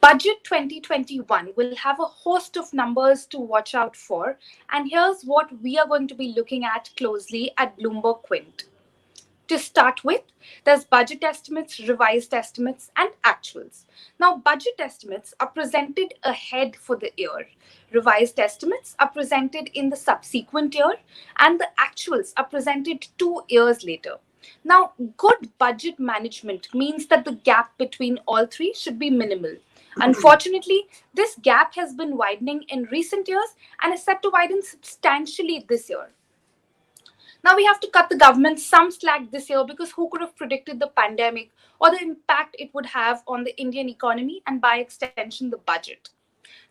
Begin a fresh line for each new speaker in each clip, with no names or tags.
Budget 2021 will have a host of numbers to watch out for, and here's what we are going to be looking at closely at BloombergQuint. To start with, there's budget estimates, revised estimates, and actuals. Now, budget estimates are presented ahead for the year. Revised estimates are presented in the subsequent year, and the actuals are presented 2 years later. Now, good budget management means that the gap between all three should be minimal. Unfortunately, this gap has been widening in recent years and is set to widen substantially this year. Now we have to cut the government some slack this year because who could have predicted the pandemic or the impact it would have on the Indian economy and by extension the budget.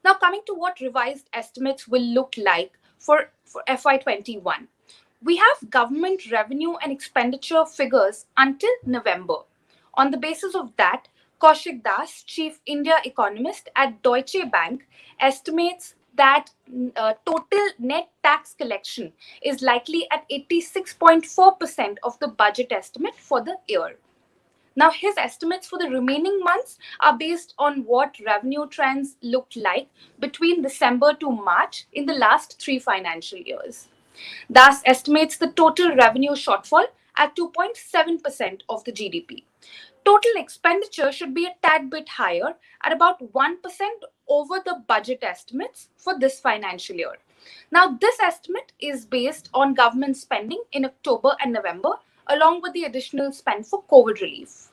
Now coming to what revised estimates will look like for FY21. We have government revenue and expenditure figures until November. On the basis of that, Kaushik Das, chief India economist at Deutsche Bank, estimates that total net tax collection is likely at 86.4% of the budget estimate for the year. Now, his estimates for the remaining months are based on what revenue trends looked like between December to March in the last 3 financial years. Thus, estimates the total revenue shortfall at 2.7% of the GDP. Total expenditure should be a tad bit higher at about 1% over the budget estimates for this financial year. Now, this estimate is based on government spending in October and November, along with the additional spend for COVID relief.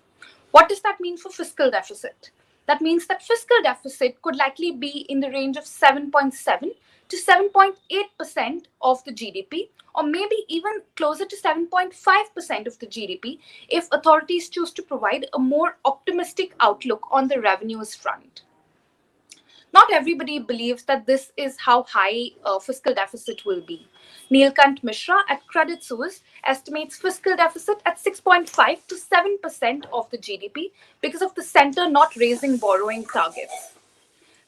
What does that mean for fiscal deficit? That means that fiscal deficit could likely be in the range of 7.7 to 7.8% of the GDP, or maybe even closer to 7.5% of the GDP if authorities choose to provide a more optimistic outlook on the revenues front. Not everybody believes that this is how high fiscal deficit will be. Neelkant Mishra at Credit Suisse estimates fiscal deficit at 6.5 to 7% of the GDP because of the center not raising borrowing targets.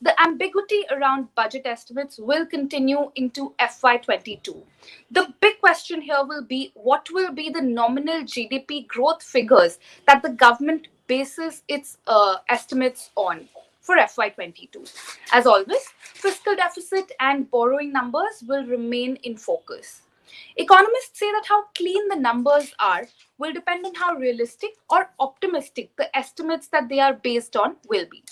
The ambiguity around budget estimates will continue into FY22. The big question here will be what will be the nominal GDP growth figures that the government bases its estimates on for FY22. As always, fiscal deficit and borrowing numbers will remain in focus. Economists say that how clean the numbers are will depend on how realistic or optimistic the estimates that they are based on will be.